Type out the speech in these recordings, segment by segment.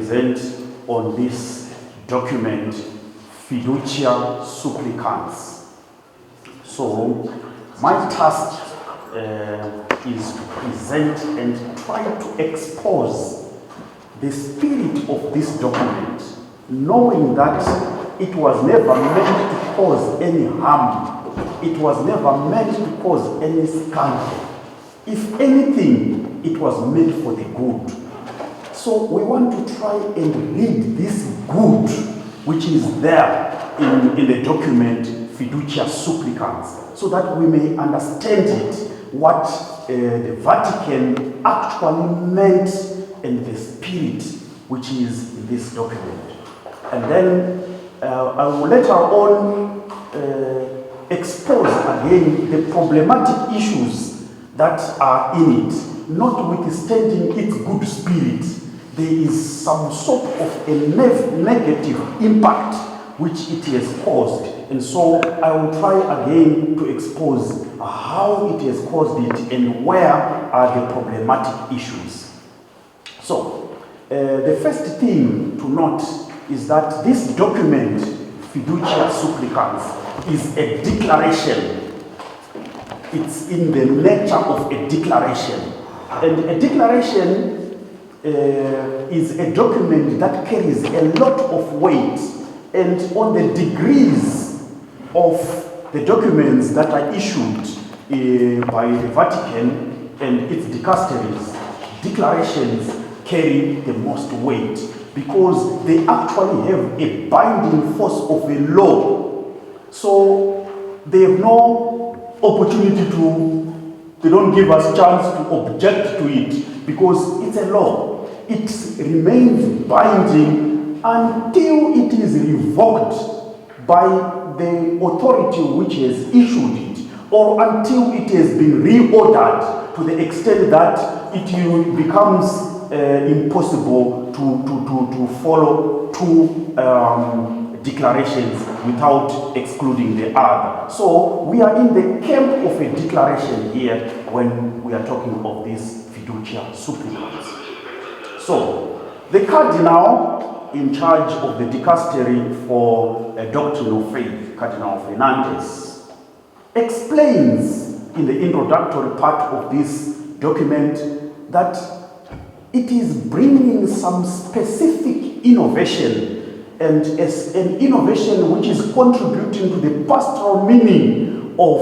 present on this document, Fiducia Supplicans. So, my task is to present and try to expose the spirit of this document, knowing that it was never meant to cause any harm. It was never meant to cause any scandal. If anything, it was meant for the good. So we want to try and read this good which is there in the document Fiducia Supplicans, so that we may understand it, what the Vatican actually meant and the spirit which is in this document. And then I will later on expose again the problematic issues that are in it, notwithstanding its good spirit. There is some sort of a negative impact which it has caused. And so I will try again to expose how it has caused it and where are the problematic issues. So, the first thing to note is that this document, Fiducia Supplicans, is a declaration. It's in the nature of a declaration. And a declaration is a document that carries a lot of weight, and on the degrees of the documents that are issued by the Vatican and its dicasteries, declarations carry the most weight because they actually have a binding force of a law. So they have no opportunity they don't give us chance to object to it because it's a law. It remains binding until it is revoked by the authority which has issued it, or until it has been reordered to the extent that it becomes impossible to follow two declarations without excluding the other. So we are in the camp of a declaration here when we are talking of this Fiducia Supplicans. So the cardinal in charge of the dicastery for a doctrine of faith, Cardinal Fernandez, explains in the introductory part of this document that it is bringing some specific innovation, and as an innovation which is contributing to the pastoral meaning of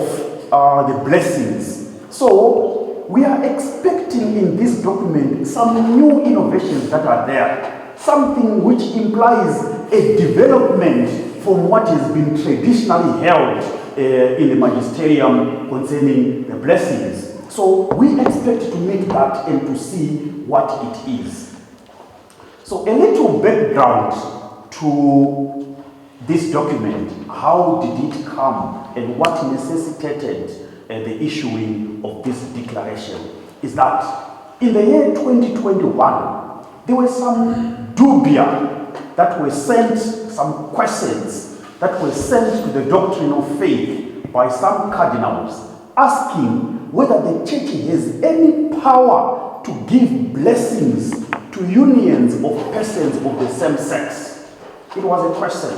the blessings. So we are expecting in this document some new innovations that are there, something which implies a development from what has been traditionally held in the magisterium concerning the blessings. So we expect to make that and to see what it is. So a little background to this document. How did it come and what necessitated the issuing of this declaration is that in the year 2021, there were some dubia that were sent, some questions that were sent to the doctrine of faith by some cardinals, asking whether the church has any power to give blessings to unions of persons of the same sex. It was a question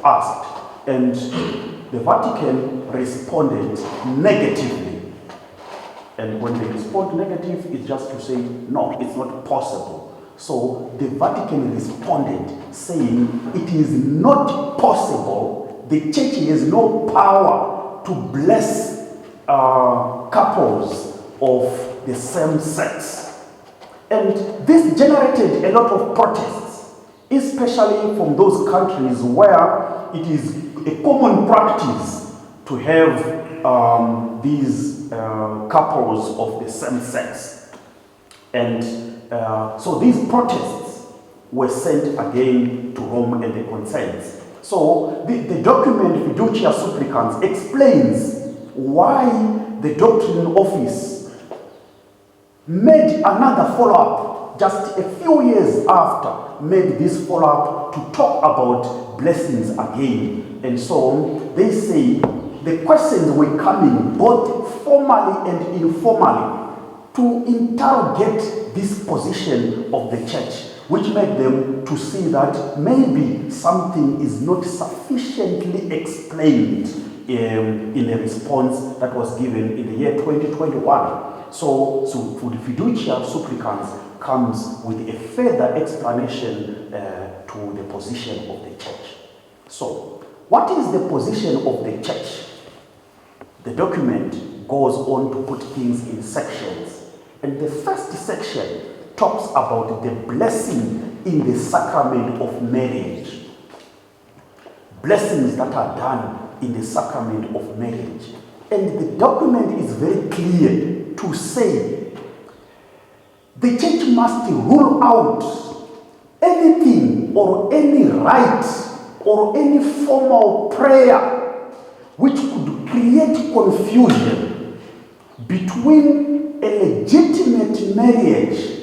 asked, and the Vatican responded negatively. And when they respond negative, it's just to say, no, it's not possible. So the Vatican responded saying, it is not possible. The church has no power to bless couples of the same sex. And this generated a lot of protests, especially from those countries where it is a common practice to have these couples of the same sex. And so these protests were sent again to Rome and the consents. So the document Fiducia Supplicans explains why the doctrine office made another follow-up just a few years after, made this follow-up to talk about blessings again. And so they say the questions were coming both formally and informally to interrogate this position of the church, which made them to see that maybe something is not sufficiently explained in a response that was given in the year 2021. So for the Fiducia Supplicans comes with a further explanation to the position of the church. So, what is the position of the church? The document goes on to put things in sections. And the first section talks about the blessing in the sacrament of marriage. Blessings that are done in the sacrament of marriage. And the document is very clear to say the church must rule out anything or any rite or any formal prayer which could create confusion between a legitimate marriage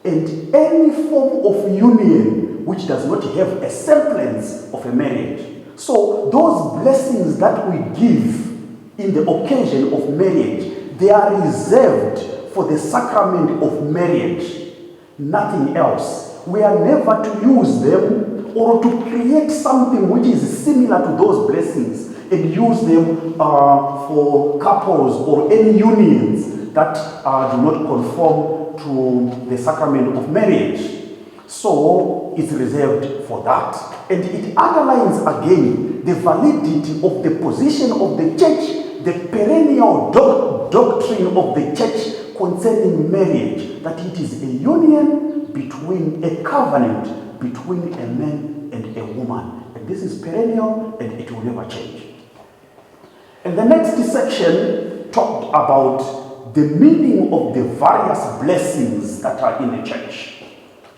and any form of union which does not have a semblance of a marriage. So those blessings that we give in the occasion of marriage, they are reserved for the sacrament of marriage, nothing else. We are never to use them or to create something which is similar to those blessings and use them for couples or any unions that do not conform to the sacrament of marriage. So it's reserved for that. And it underlines again the validity of the position of the church, the perennial doctrine of the church concerning marriage, that it is a union between a covenant between a man and a woman. And this is perennial and it will never change. And the next section talked about the meaning of the various blessings that are in the church.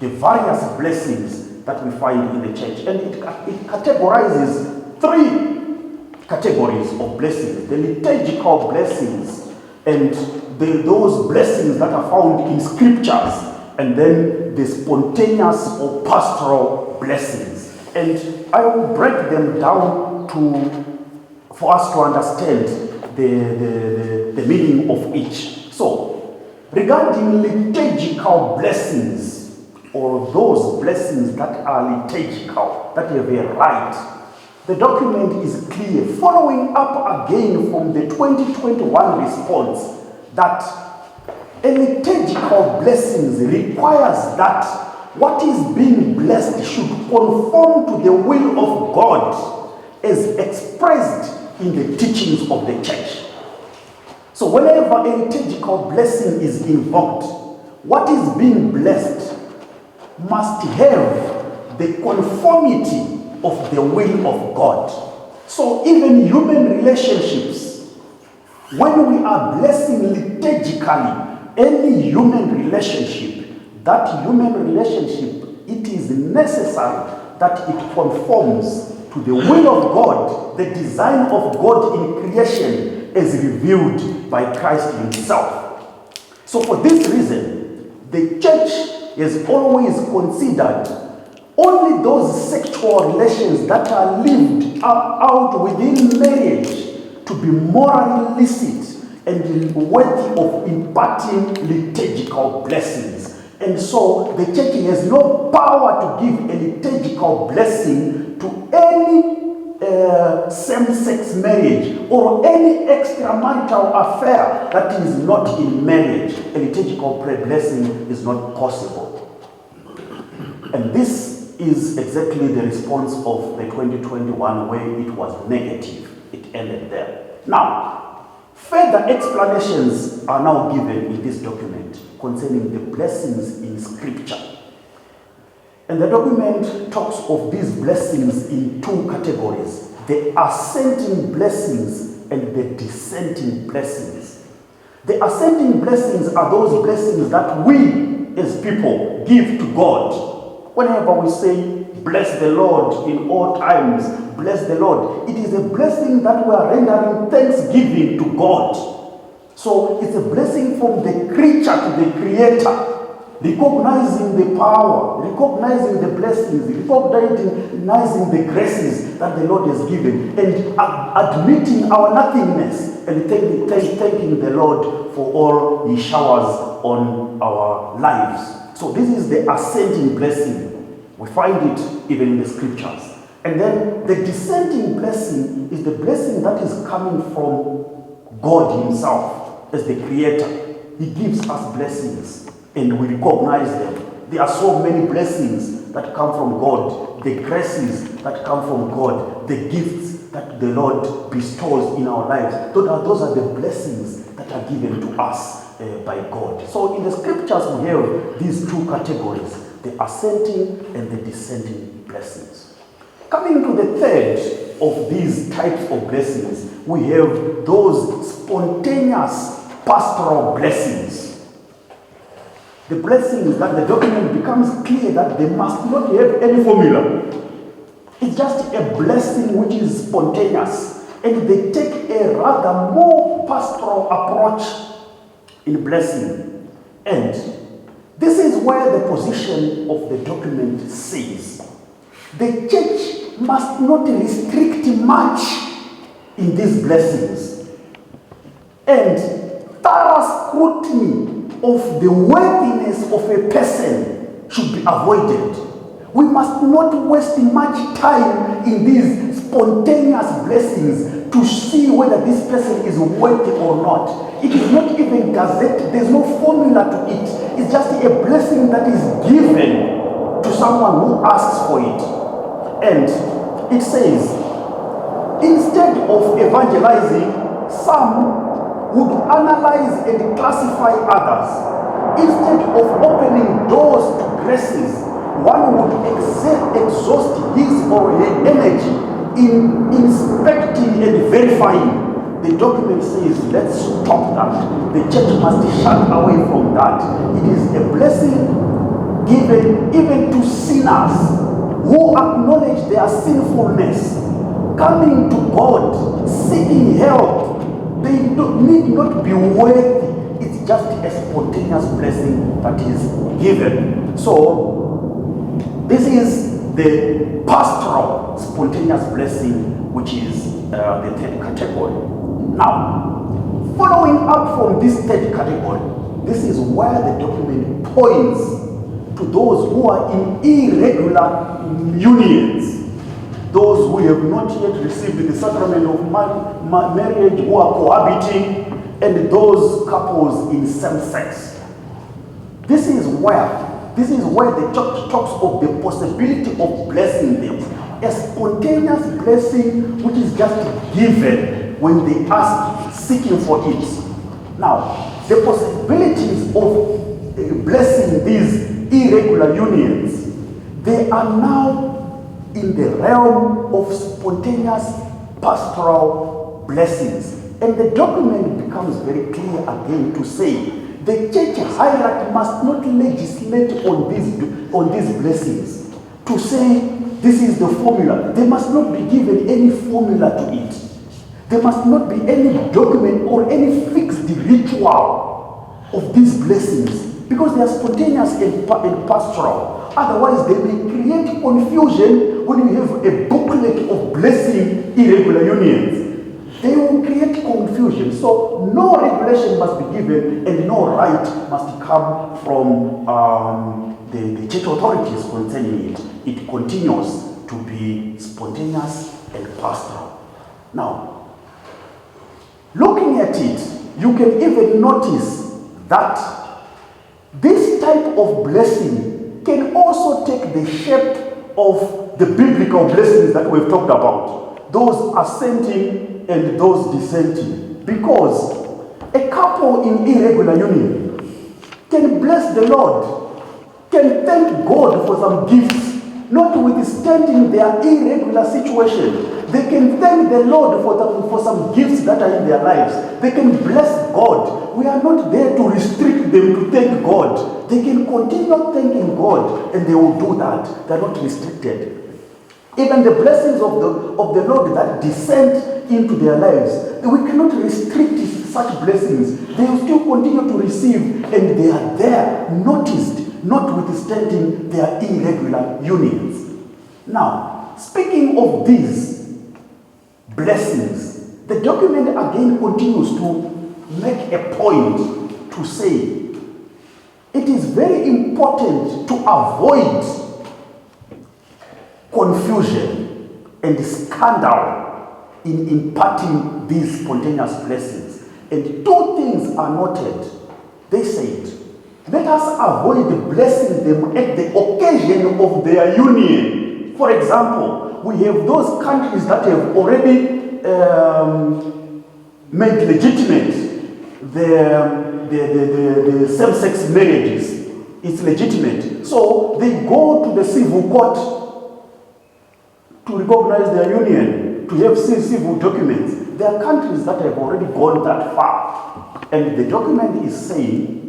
The various blessings that we find in the church. And it categorizes 3 categories of blessings. The liturgical blessings and those blessings that are found in scriptures. And then the spontaneous or pastoral blessings. And I will break them down for us to understand the meaning of each. So, regarding liturgical blessings, or those blessings that are liturgical, that have a rite, the document is clear, following up again from the 2021 response, that a liturgical blessings requires that what is being blessed should conform to the will of God as expressed in the teachings of the church. So whenever a liturgical blessing is invoked, what is being blessed must have the conformity of the will of God. So even human relationships, when we are blessing liturgically any human relationship, that human relationship, it is necessary that it conforms to the will of God, the design of God in creation as revealed by Christ himself. So for this reason, the church has always considered only those sexual relations that are lived out within marriage to be morally licit and worthy of imparting liturgical blessings. And so the church has no power to give a liturgical blessing to any same-sex marriage or any extramarital affair that is not in marriage. A liturgical blessing is not possible. And this is exactly the response of the 2021 where it was negative. It ended there. Now, further explanations are now given in this document concerning the blessings in Scripture. And the document talks of these blessings in 2 categories: the ascending blessings and the descending blessings. The ascending blessings are those blessings that we as people give to God. Whenever we say, bless the Lord in all times, bless the Lord, it is a blessing that we are rendering thanksgiving to God. So it's a blessing from the creature to the creator, recognizing the power, recognizing the blessings, recognizing the graces that the Lord has given, and admitting our nothingness and thanking the Lord for all he showers on our lives. So this is the ascending blessing. We find it even in the scriptures. And then the descending blessing is the blessing that is coming from God himself as the creator. He gives us blessings and we recognize them. There are so many blessings that come from God, the graces that come from God, the gifts that the Lord bestows in our lives. Those are the blessings that are given to us by God. So in the scriptures we have these two categories, the ascending and the descending blessings. Coming to the third of these types of blessings, we have those spontaneous pastoral blessings. The blessings that the document becomes clear that they must not have any formula. It's just a blessing which is spontaneous, and they take a rather more pastoral approach in blessing. And this is where the position of the document says the church must not restrict much in these blessings, and thorough scrutiny of the worthiness of a person should be avoided. We must not waste much time in these spontaneous blessings to see whether this person is worthy or not. It is not even gazetted. There's no formula to it. It's just a blessing that is given to someone who asks for it. And it says, instead of evangelizing, some would analyze and classify others. Instead of opening doors to graces, one would exhaust his or her energy in inspecting and verifying. The document says, let's stop that. The church must shut away from that. It is a blessing given even to sinners who acknowledge their sinfulness, coming to God, seeking help. They need not be worthy. It's just a spontaneous blessing that is given. So, this is the pastoral spontaneous blessing, which is the third category. Now, following up from this third category, this is where the document points to those who are in irregular unions. Those who have not yet received the sacrament of marriage, who are cohabiting, and those couples in same sex. This is where the church talks of the possibility of blessing them. A spontaneous blessing which is just given when they ask, seeking for it. Now, the possibilities of blessing these irregular unions, they are now in the realm of spontaneous pastoral blessings. And the document becomes very clear again to say the church hierarchy must not legislate on these blessings to say this is the formula. They must not be given any formula to it. There must not be any document or any fixed ritual of these blessings, because they are spontaneous and pastoral. Otherwise, they may create confusion when you have a booklet of blessing irregular unions. They will create confusion. So no regulation must be given and no right must come from the church authorities concerning it. It continues to be spontaneous and pastoral. Now, looking at it, you can even notice that this type of blessing can also take the shape of the biblical blessings that we've talked about, those ascending and those descending. Because a couple in irregular union can bless the Lord, can thank God for some gifts, notwithstanding their irregular situation. They can thank the Lord for some gifts that are in their lives. They can bless God. We are not there to restrict them to thank God. They can continue thanking God and they will do that. They are not restricted. Even the blessings of the Lord that descend into their lives, we cannot restrict such blessings. They will still continue to receive, and they are there, noticed, notwithstanding their irregular unions. Now, speaking of these blessings, the document again continues to make a point to say it is very important to avoid confusion and scandal in imparting these spontaneous blessings. And two things are noted. They said, let us avoid blessing them at the occasion of their union. For example, we have those countries that have already made legitimate the same-sex marriages. It's legitimate. So they go to the civil court to recognize their union, to have civil documents. There are countries that have already gone that far. And the document is saying,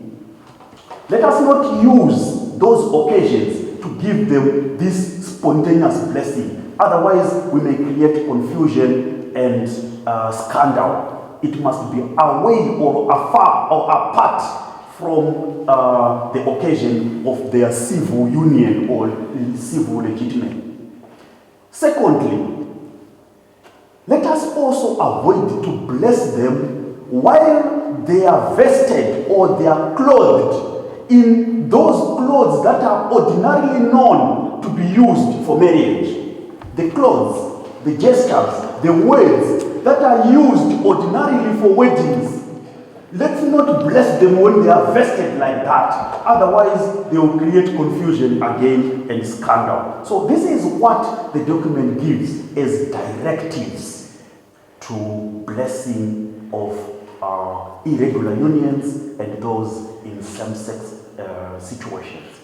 let us not use those occasions to give them this spontaneous blessing. Otherwise, we may create confusion and scandal. It must be away or afar or apart from the occasion of their civil union or civil legitimate. Secondly, let us also avoid to bless them while they are vested or they are clothed in those clothes that are ordinarily known to be used for marriage. The clothes, the gestures, the words that are used ordinarily for weddings. Let's not bless them when they are vested like that. Otherwise, they will create confusion again and scandal. So this is what the document gives as directives to blessing of irregular unions and those in same-sex situations.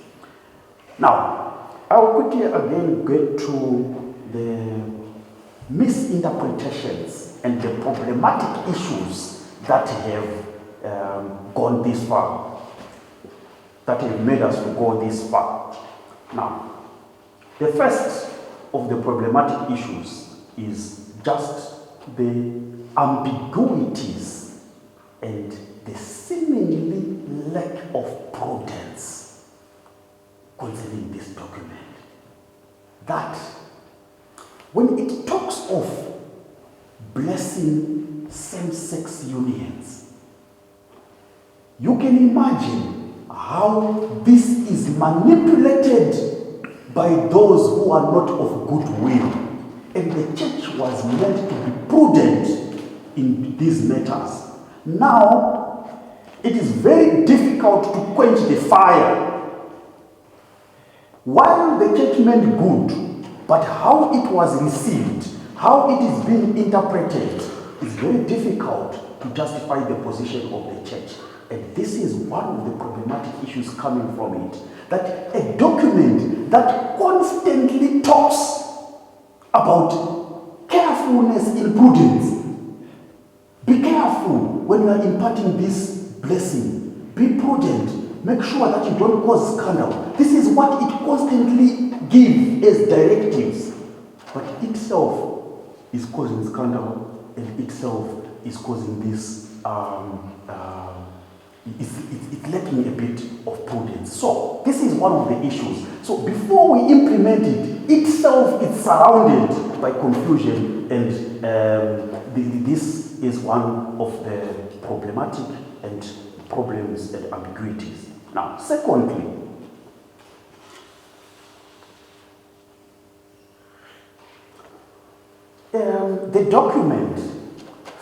Now, I will quickly again get to the misinterpretations and the problematic issues that have gone this far, that have made us to go this far. Now, the first of the problematic issues is just the ambiguities and the seemingly lack of prudence concerning this document. That when it talks of blessing same-sex unions, you can imagine how this is manipulated by those who are not of goodwill. And the church was meant to be prudent in these matters. Now, it is very difficult to quench the fire. While the church meant good, but how it was received, how it is being interpreted, is very difficult to justify the position of the church. And this is one of the problematic issues coming from it. That a document that constantly talks about carefulness in prudence. Be careful when you are imparting this blessing. Be prudent. Make sure that you don't cause scandal. This is what it constantly gives as directives. But itself is causing scandal, and itself is causing this it's lacking a bit of prudence. So this is one of the issues. So before we implement it, itself is surrounded by confusion, and this is one of the problematic and problems and ambiguities. Now, secondly, the document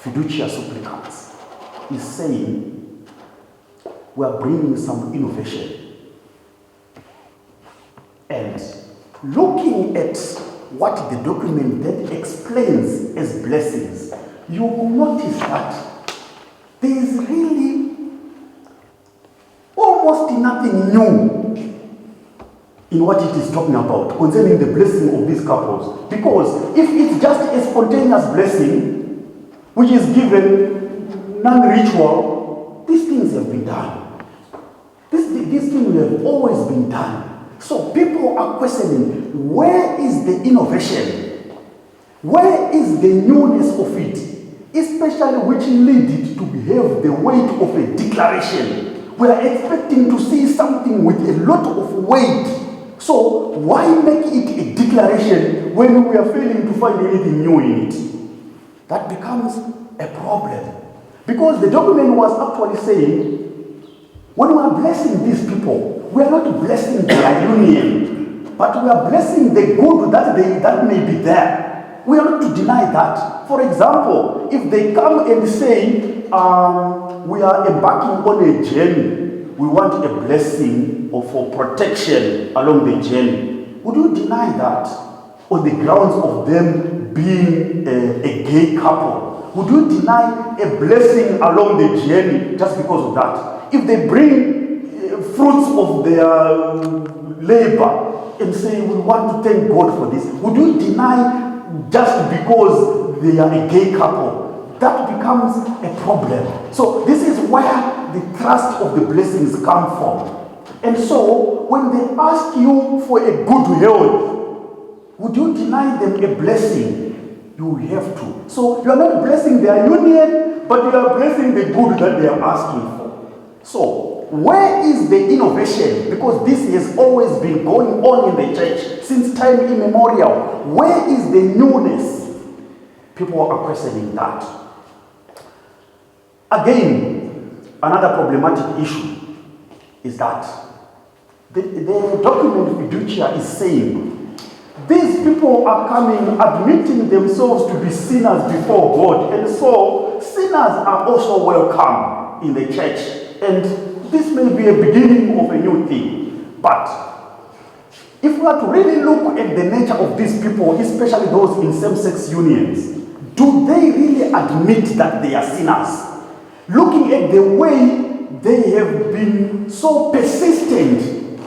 Fiducia Supplicans is saying we are bringing some innovation. And looking at what the document then explains as blessings, you will notice that there is really almost nothing new in what it is talking about concerning the blessing of these couples. Because if it's just a spontaneous blessing, which is given non-ritual, these things have been done. These things have always been done. So people are questioning, where is the innovation? Where is the newness of it? Especially which lead it to have the weight of a declaration. We are expecting to see something with a lot of weight. So why make it a declaration when we are failing to find anything new in it? That becomes a problem. Because the document was actually saying, When we are blessing these people, we are not blessing their union, but we are blessing the good that may be there. We are not to deny that. For example, if they come and say, we are embarking on a journey, we want a blessing or for protection along the journey, would you deny that on the grounds of them being a gay couple? Would you deny a blessing along the journey just because of that? If they bring fruits of their labor and say, we want to thank God for this, would you deny just because they are a gay couple? That becomes a problem. So this is where the trust of the blessings come from. And so when they ask you for a good health, would you deny them a blessing? You have to. So you are not blessing their union, but you are blessing the good that they are asking for. So where is the innovation? Because this has always been going on in the church since time immemorial. Where is the newness? People are questioning that. Again, another problematic issue is that the document Fiducia is saying these people are coming, admitting themselves to be sinners before God, and so sinners are also welcome in the church, and this may be a beginning of a new thing. But if we are to really look at the nature of these people, especially those in same-sex unions, do they really admit that they are sinners? Looking at the way they have been so persistent,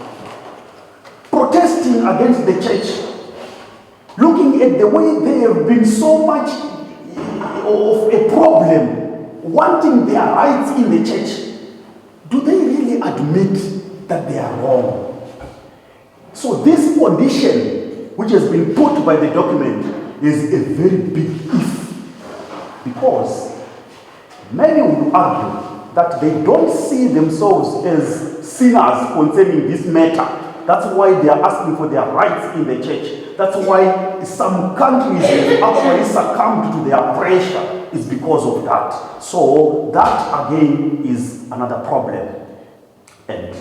protesting against the church, looking at the way they have been so much of a problem, wanting their rights in the church, do they really admit that they are wrong? So this condition, which has been put by the document, is a very big if. Because many would argue that they don't see themselves as sinners concerning this matter. That's why they are asking for their rights in the church. That's why some countries have actually succumbed to their pressure. It's because of that. So that again is another problem. And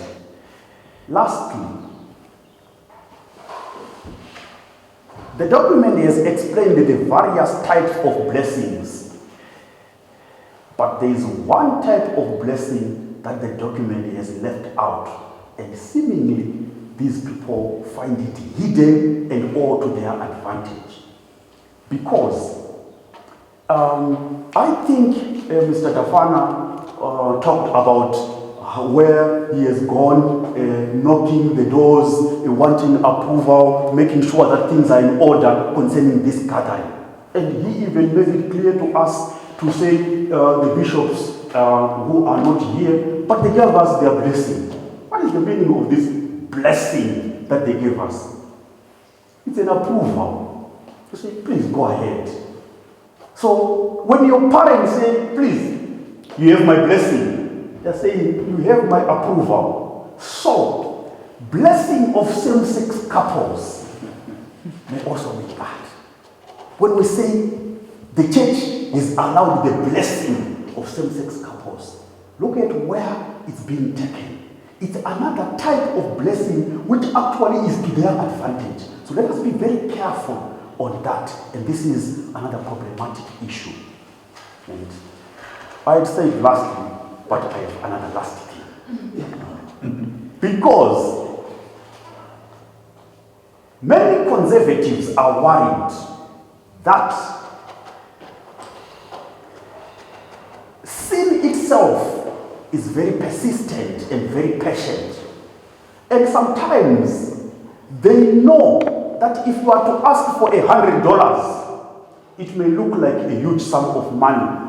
lastly, the document has explained the various types of blessings. But there is one type of blessing that the document has left out. And seemingly, these people find it hidden and all to their advantage. Because I think Mr. Dafana talked about where he has gone, knocking the doors, wanting approval, making sure that things are in order concerning this gathering. And he even made it clear to us to say the bishops who are not here, but they gave us their blessing. What is the meaning of this blessing that they gave us? It's an approval. You say, please go ahead. So when your parents say, please, you have my blessing, they're saying, you have my approval. So, blessing of same-sex couples may also be that. When we say the church is allowed the blessing of same-sex couples, look at where it's being taken. It's another type of blessing which actually is to their advantage. So let us be very careful on that. And this is another problematic issue. And I'd say lastly, but I have another last thing. Because many conservatives are worried that sin itself is very persistent and very patient. And sometimes they know that if you are to ask for $100, it may look like a huge sum of money.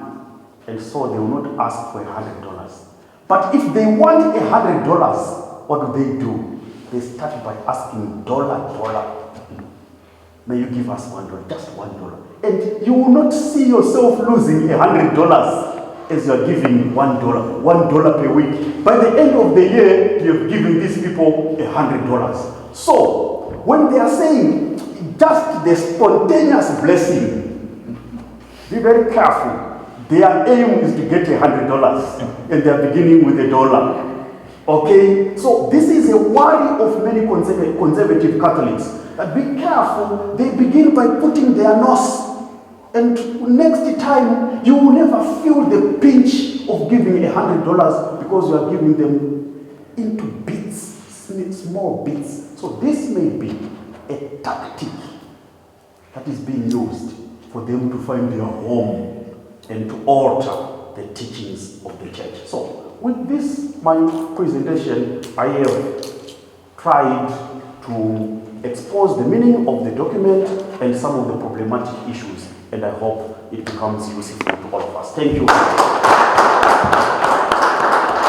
And so they will not ask for $100. But if they want $100, what do? They start by asking dollar. May you give us $1, just $1. And you will not see yourself losing $100 as you are giving $1 per week. By the end of the year, you have given these people $100. So, when they are saying just the spontaneous blessing, be very careful. Their aim is to get $100, and they are beginning with $1. Okay, so this is a worry of many conservative Catholics. That be careful, they begin by putting their nose. And next time, you will never feel the pinch of giving $100 because you are giving them into bits, small bits. So this may be a tactic that is being used for them to find their home and to alter the teachings of the church. So with this, my presentation, I have tried to expose the meaning of the document and some of the problematic issues, and I hope it becomes useful to all of us. Thank you.